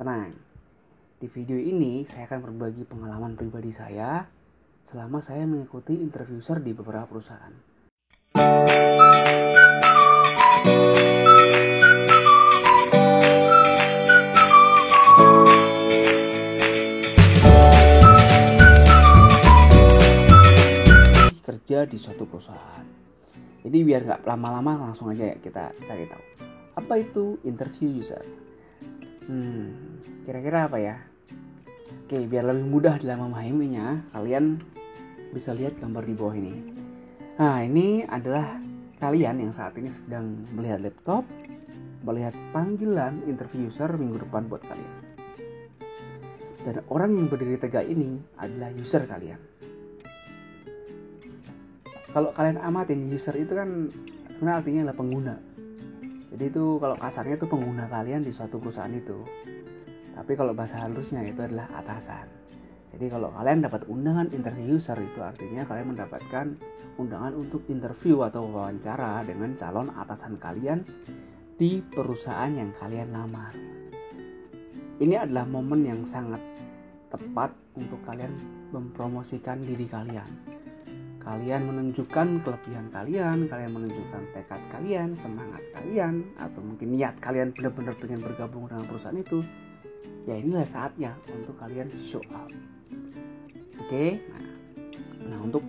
Tenang, di video ini saya akan berbagi pengalaman pribadi saya selama saya mengikuti interviewer di beberapa perusahaan. Kerja di suatu perusahaan. Jadi biar nggak lama-lama, langsung aja ya kita cari tahu. Apa itu interview user? Kira-kira apa ya? Oke, biar lebih mudah dalam memahaminya, kalian bisa lihat gambar di bawah ini. Nah, ini adalah kalian yang saat ini sedang melihat laptop, melihat panggilan interview user minggu depan buat kalian. Dan orang yang berdiri tegak ini adalah user kalian. Kalau kalian amatin, user itu kan sebenarnya artinya adalah pengguna. Jadi itu kalau kasarnya itu pengguna kalian di suatu perusahaan itu. Tapi kalau bahasa halusnya itu adalah atasan. Jadi kalau kalian dapat undangan interview user, itu artinya kalian mendapatkan undangan untuk interview atau wawancara dengan calon atasan kalian di perusahaan yang kalian lamar. Ini adalah momen yang sangat tepat untuk kalian mempromosikan diri kalian. Kalian menunjukkan kelebihan kalian menunjukkan tekad kalian, semangat kalian, atau mungkin niat kalian benar-benar pengen bergabung dengan perusahaan itu. Ya inilah saatnya untuk kalian show up. Oke? Nah untuk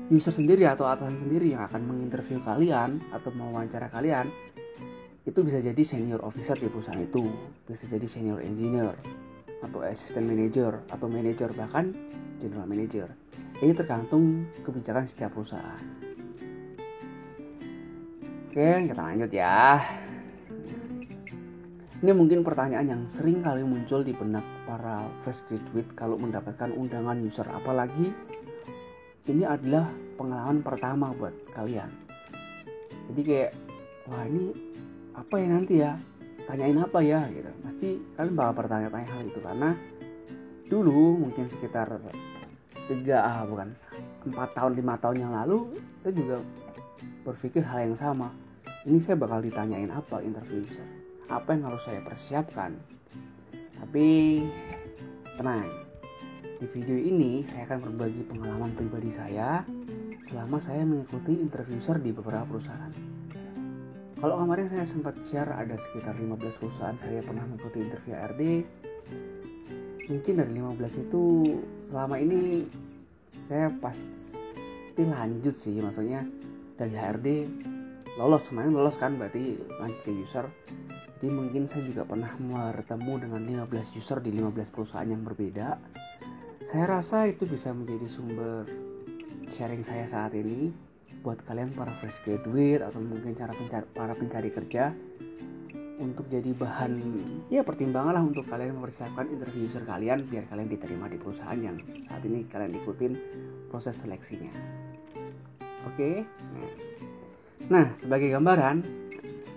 user sendiri atau atasan sendiri yang akan menginterview kalian atau mewawancara kalian, itu bisa jadi senior officer di perusahaan itu, bisa jadi senior engineer, atau assistant manager, atau manager, bahkan general manager. Ini tergantung kebijakan setiap perusahaan. Oke, kita lanjut ya. Ini mungkin pertanyaan yang sering kali muncul di benak para fresh graduate kalau mendapatkan undangan user. Apalagi ini adalah pengalaman pertama buat kalian. Jadi kayak, wah ini apa ya nanti ya? Tanyain apa ya? Gitu. Pasti kalian bakal bertanya-tanya hal itu. Karena dulu mungkin sekitar 4 tahun 5 tahun yang lalu saya juga berpikir hal yang sama. Ini saya bakal ditanyain apa interview user, apa yang harus saya persiapkan. Tapi tenang, di video ini saya akan berbagi pengalaman pribadi saya selama saya mengikuti interview user di beberapa perusahaan. Kalau kemarin saya sempat share ada sekitar 15 perusahaan saya pernah mengikuti interview HRD. Mungkin dari 15 itu selama ini saya pasti lanjut sih, maksudnya dari HRD kemarin lolos kan, berarti lanjut ke user. Jadi mungkin saya juga pernah bertemu dengan 15 user di 15 perusahaan yang berbeda. Saya rasa itu bisa menjadi sumber sharing saya saat ini buat kalian para fresh graduate atau mungkin para pencari kerja, untuk jadi bahan ya pertimbangan lah untuk kalian mempersiapkan interview user kalian biar kalian diterima di perusahaan yang saat ini kalian ikutin proses seleksinya. Oke. Nah, sebagai gambaran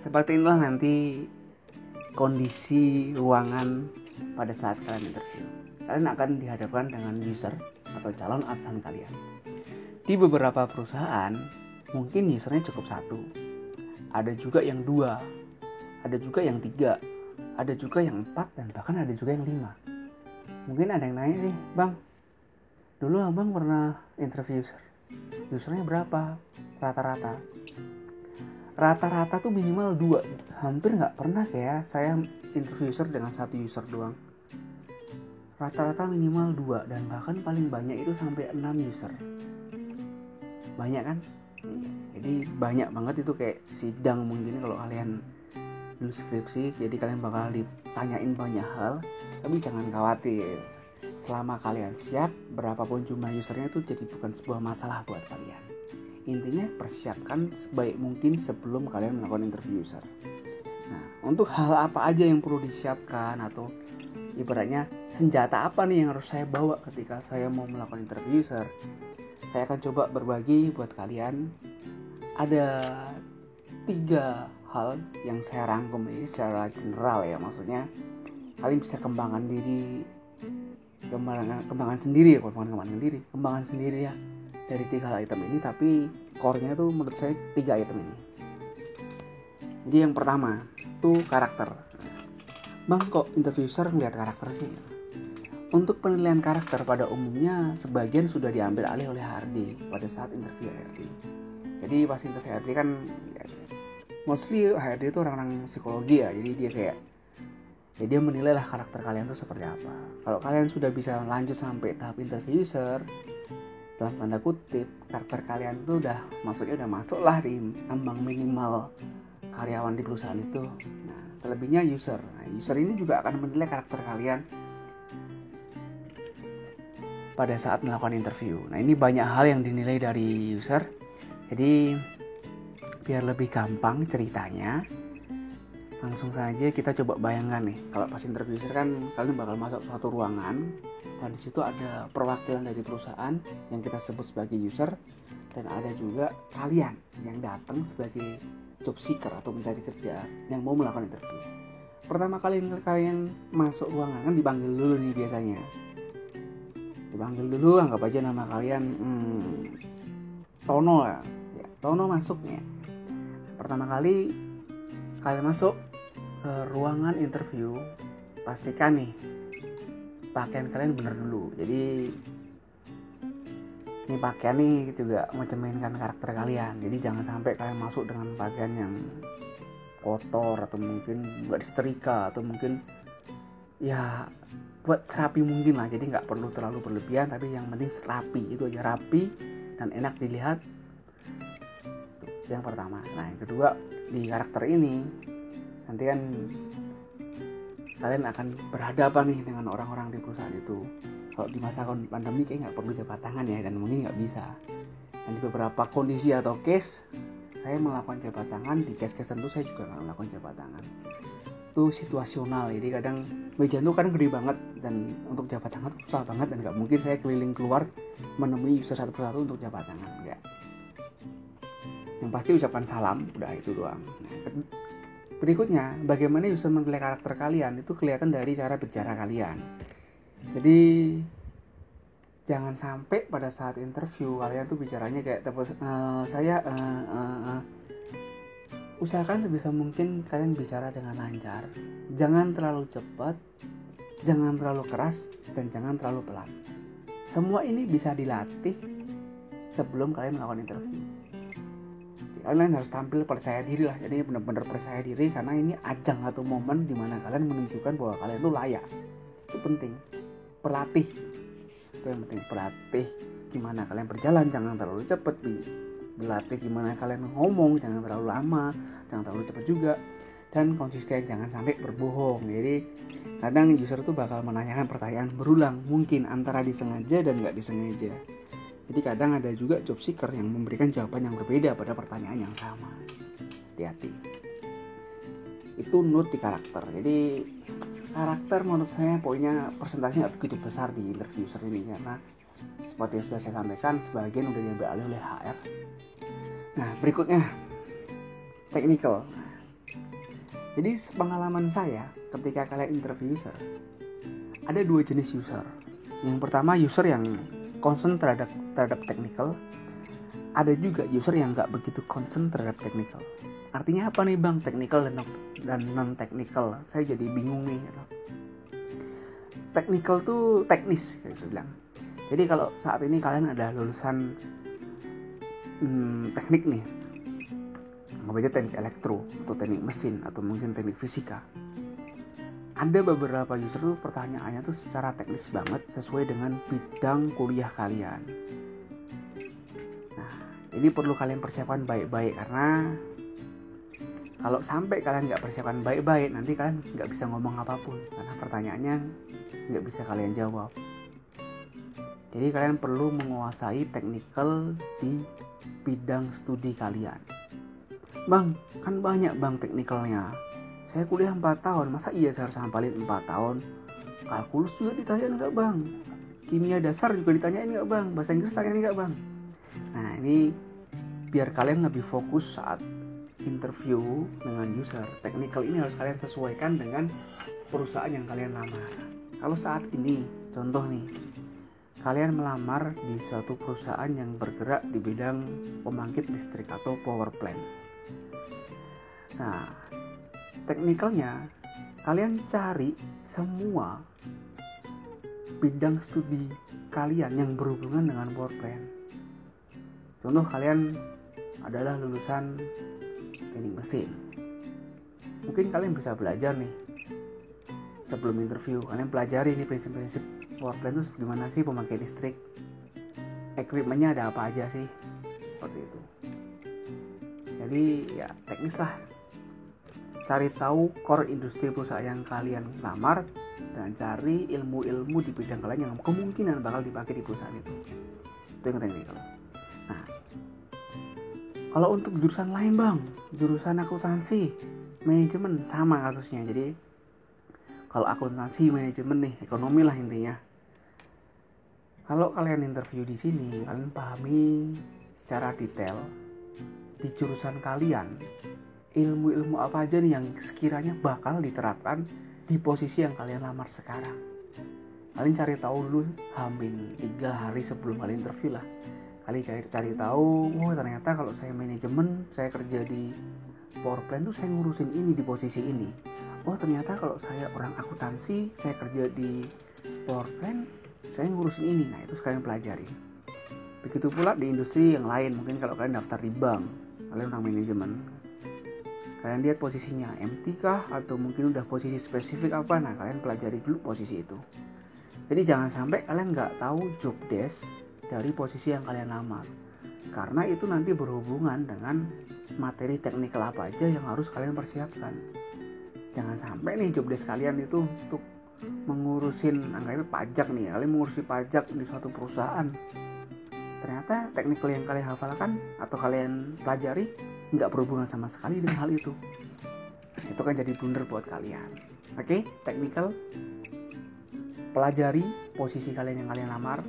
seperti inilah nanti kondisi ruangan pada saat kalian interview. Kalian akan dihadapkan dengan user atau calon atasan kalian. Di beberapa perusahaan mungkin usernya cukup 1, ada juga yang 2, ada juga yang 3, ada juga yang 4, dan bahkan ada juga yang 5. Mungkin ada yang nanya sih, Bang, dulu abang pernah interview usernya berapa rata-rata? Rata-rata tuh minimal 2. Hampir gak pernah kayak saya interview user dengan 1 user doang. Rata-rata minimal 2, dan bahkan paling banyak itu sampai 6 user. Banyak kan? Jadi banyak banget itu, kayak sidang mungkin kalau kalian dulu skripsi. Jadi kalian bakal ditanyain banyak hal. Tapi jangan khawatir, selama kalian siap, berapapun jumlah usernya itu jadi bukan sebuah masalah buat kalian. Intinya persiapkan sebaik mungkin sebelum kalian melakukan interview user. Nah, untuk hal apa aja yang perlu disiapkan, atau ibaratnya senjata apa nih yang harus saya bawa ketika saya mau melakukan interview user, saya akan coba berbagi buat kalian. Ada 3 hal yang saya rangkum ini secara general ya, maksudnya kalian bisa kembangkan sendiri ya dari 3 hal item ini. Tapi core-nya tuh menurut saya 3 item ini. Jadi yang pertama tuh karakter. Bang, kok interviewer ngeliat karakter sih? Untuk penilaian karakter pada umumnya sebagian sudah diambil alih oleh HRD pada saat interview HRD. Jadi pas interview HRD kan mostly HRD itu orang-orang psikologi ya. Jadi dia kayak dia menilai lah karakter kalian tuh seperti apa. Kalau kalian sudah bisa lanjut sampai tahap interviewer, dalam tanda kutip karakter kalian tuh udah masuk lah di ambang minimal karyawan di perusahaan itu. Nah, selebihnya user. Nah, user ini juga akan menilai karakter kalian pada saat melakukan interview. Nah, ini banyak hal yang dinilai dari user. Jadi biar lebih gampang ceritanya, langsung saja kita coba bayangkan nih, kalau pas interview user kan kalian bakal masuk suatu ruangan dan di situ ada perwakilan dari perusahaan yang kita sebut sebagai user, dan ada juga kalian yang datang sebagai job seeker atau mencari kerja yang mau melakukan interview. Pertama kali kalian masuk ruangan kan dipanggil dulu nih biasanya. Dipanggil dulu, anggap aja nama kalian Tono ya. Tono masuknya. Pertama kali kalian masuk ke ruangan interview, pastikan nih pakaian kalian bener dulu. Jadi ini pakaian nih juga mencerminkan karakter kalian. Jadi jangan sampai kalian masuk dengan pakaian yang kotor atau mungkin buat setrika atau mungkin ya buat serapi mungkin lah. Jadi nggak perlu terlalu berlebihan, tapi yang penting rapi, itu aja, rapi dan enak dilihat. Itu yang pertama. Nah, yang kedua, di karakter ini nanti kan kalian akan berhadapan nih dengan orang-orang di perusahaan itu. Kalau di masa pandemi kayak nggak perlu jabat tangan ya, dan mungkin nggak bisa. Dan di beberapa kondisi atau case saya melakukan jabat tangan. Di case-case tentu saya juga nggak melakukan jabat tangan. Itu situasional, jadi kadang meja itu kan gede banget dan untuk jabat tangan susah banget, dan nggak mungkin saya keliling keluar menemui user satu persatu untuk jabat tangan, enggak. Yang pasti ucapan salam, udah itu doang. Nah, berikutnya, bagaimana user menilai karakter kalian itu kelihatan dari cara bicara kalian. Jadi jangan sampai pada saat interview kalian tuh bicaranya kayak usahakan sebisa mungkin kalian bicara dengan lancar. Jangan terlalu cepat, jangan terlalu keras, dan jangan terlalu pelan. Semua ini bisa dilatih sebelum kalian melakukan interview. Kalian harus tampil percaya diri lah. Jadi benar-benar percaya diri, karena ini ajang atau momen dimana kalian menunjukkan bahwa kalian itu layak. Itu penting. Pelatih. Itu yang penting, pelatih gimana kalian berjalan, jangan terlalu cepat. Berlatih gimana kalian ngomong, jangan terlalu lama, jangan terlalu cepat juga, dan konsisten, jangan sampai berbohong. Jadi kadang user tuh bakal menanyakan pertanyaan berulang, mungkin antara disengaja dan nggak disengaja. Jadi kadang ada juga job seeker yang memberikan jawaban yang berbeda pada pertanyaan yang sama. Hati-hati. Itu note di karakter. Jadi karakter menurut saya poinnya persentasenya nggak begitu besar di interview user ini, karena seperti yang sudah saya sampaikan, sebagian udah diambil alih oleh HR. Nah, berikutnya technical. Jadi pengalaman saya ketika kalian interview user, ada dua jenis user. Yang pertama user yang concern terhadap technical. Ada juga user yang nggak begitu concern terhadap technical. Artinya apa nih bang, technical dan non technical? Saya jadi bingung nih. Technical tuh teknis, kayak saya bilang. Jadi kalau saat ini kalian ada lulusan teknik nih, nggak aja teknik elektro atau teknik mesin atau mungkin teknik fisika, ada beberapa user tuh pertanyaannya tuh secara teknis banget sesuai dengan bidang kuliah kalian. Nah, ini perlu kalian persiapkan baik-baik, karena kalau sampai kalian nggak persiapkan baik-baik, nanti kalian nggak bisa ngomong apapun karena pertanyaannya nggak bisa kalian jawab. Jadi kalian perlu menguasai technical di bidang studi kalian. Bang, kan banyak bang teknikalnya. Saya kuliah 4 tahun, masa iya saya harus hafalin 4 tahun? Kalkulus juga ditanyain nggak bang? Kimia dasar juga ditanyain nggak bang? Bahasa Inggris tanyain nggak bang? Nah, ini biar kalian lebih fokus saat interview dengan user. Technical ini harus kalian sesuaikan dengan perusahaan yang kalian lamar. Kalau saat ini, contoh nih, kalian melamar di suatu perusahaan yang bergerak di bidang pembangkit listrik atau power plant. Nah, teknikalnya kalian cari semua bidang studi kalian yang berhubungan dengan power plan. Contoh, kalian adalah lulusan teknik mesin. Mungkin kalian bisa belajar nih, sebelum interview kalian pelajari nih prinsip-prinsip power plan itu gimana sih, pemakai listrik, equipmentnya ada apa aja sih, seperti itu. Jadi ya teknis lah. Cari tahu core industri perusahaan yang kalian lamar dan cari ilmu-ilmu di bidang kalian yang kemungkinan bakal dipakai di perusahaan itu. Itu yang teknikal. Nah, kalau untuk jurusan lain bang, jurusan akuntansi, manajemen, sama kasusnya. Jadi kalau akuntansi, manajemen nih, ekonomi lah intinya. Kalau kalian interview di sini, kalian pahami secara detail di jurusan kalian ilmu-ilmu apa aja nih yang sekiranya bakal diterapkan di posisi yang kalian lamar sekarang. Kalian cari tahu dulu hampir 3 hari sebelum kalian interview lah. Kalian cari tahu, oh ternyata kalau saya manajemen, saya kerja di power plant tuh saya ngurusin ini di posisi ini. Oh ternyata kalau saya orang akuntansi, saya kerja di power plant, saya ngurusin ini. Nah itu sekalian pelajari. Begitu pula di industri yang lain. Mungkin kalau kalian daftar di bank, kalian orang manajemen, kalian lihat posisinya MT kah atau mungkin udah posisi spesifik apa. Nah kalian pelajari dulu posisi itu. Jadi jangan sampai kalian nggak tahu job desk dari posisi yang kalian lamar, karena itu nanti berhubungan dengan materi teknikal apa aja yang harus kalian persiapkan. Jangan sampai nih job desk kalian itu untuk mengurusin anggapnya pajak nih, kalian mengurusi pajak di suatu perusahaan, ternyata teknikal yang kalian hafalkan atau kalian pelajari nggak berhubungan sama sekali dengan hal itu. Itu kan jadi blunder buat kalian. Oke, teknikal, pelajari posisi kalian yang kalian lamar,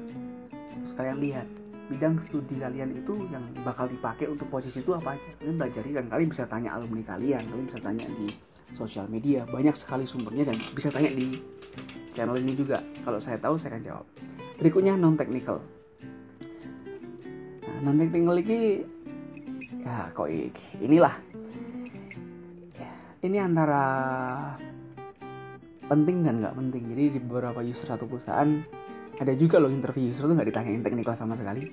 terus kalian lihat bidang studi kalian itu yang bakal dipakai untuk posisi itu apa aja. Kalian pelajari dan kalian bisa tanya alumni kalian bisa tanya di sosial media, banyak sekali sumbernya, dan bisa tanya di channel ini juga. Kalau saya tahu saya akan jawab. Berikutnya non technical. Nah, non technical ini ya kok inilah. Ini antara penting dan nggak penting. Jadi di beberapa user satu perusahaan ada juga loh interview user tuh nggak ditanyain teknikal sama sekali.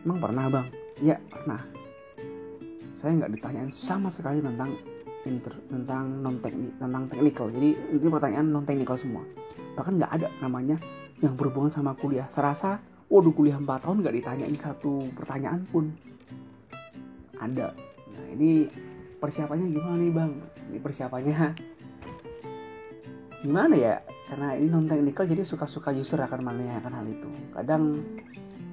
Emang pernah bang? Iya pernah. Saya nggak ditanyain sama sekali tentang non teknik, tentang teknikal. Jadi itu pertanyaan non teknikal semua. Bahkan nggak ada namanya yang berhubungan sama kuliah. Serasa, waduh kuliah 4 tahun nggak ditanyain satu pertanyaan pun. Ada. Nah ini persiapannya gimana nih bang? Ini persiapannya gimana ya? Karena ini non teknikal jadi suka-suka user akan menanyakan hal itu. Kadang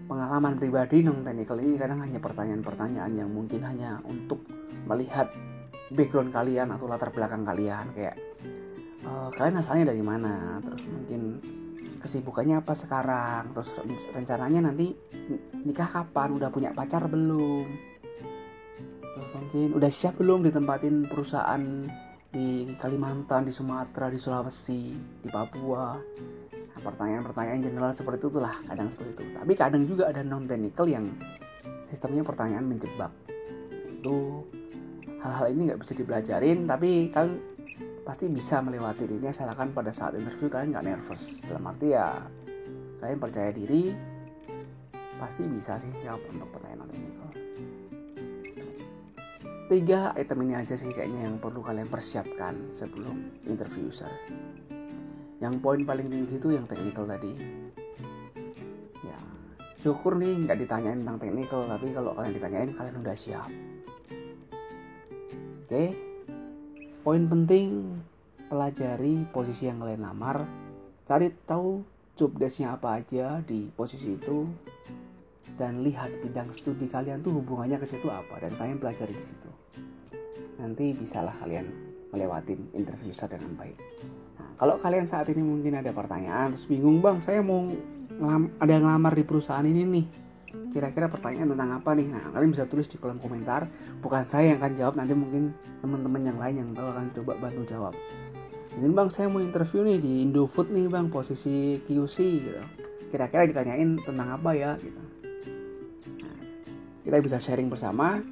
pengalaman pribadi non teknikal ini kadang hanya pertanyaan-pertanyaan yang mungkin hanya untuk melihat background kalian atau latar belakang kalian, kayak kalian asalnya dari mana, terus mungkin kesibukannya apa sekarang, terus rencananya nanti nikah kapan, udah punya pacar belum, terus mungkin udah siap belum ditempatin perusahaan di Kalimantan, di Sumatera, di Sulawesi, di Papua. Nah, pertanyaan-pertanyaan general seperti itulah kadang seperti itu. Tapi kadang juga ada non technical yang sistemnya pertanyaan menjebak. Itu hal-hal ini nggak bisa dipelajarin, tapi kalian pasti bisa melewati ini asalkan pada saat interview kalian nggak nervous. Dalam arti ya kalian percaya diri, pasti bisa sih jawab untuk pertanyaan non technical. 3 item ini aja sih kayaknya yang perlu kalian persiapkan sebelum interview user. Yang poin paling tinggi itu yang technical tadi. Ya, syukur nih nggak ditanyain tentang technical, tapi kalau kalian ditanyain kalian udah siap. Oke, poin penting, pelajari posisi yang kalian lamar, cari tahu job desk-nya apa aja di posisi itu, dan lihat bidang studi kalian tuh hubungannya ke situ apa, dan kalian pelajari di situ. Nanti bisalah kalian melewatin interview dengan baik. Nah, kalau kalian saat ini mungkin ada pertanyaan terus bingung, bang saya mau ada yang ngelamar di perusahaan ini nih, kira-kira pertanyaan tentang apa nih? Nah kalian bisa tulis di kolom komentar, bukan saya yang akan jawab, nanti mungkin teman-teman yang lain yang tahu akan coba bantu jawab. Ini bang saya mau interview nih di Indofood nih bang, posisi QC gitu, kira-kira ditanyain tentang apa ya gitu. Nah, kita bisa sharing bersama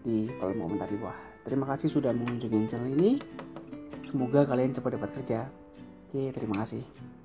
di kolom komentar di bawah. Terima kasih sudah mengunjungi channel ini. Semoga kalian cepat dapat kerja. Oke, terima kasih.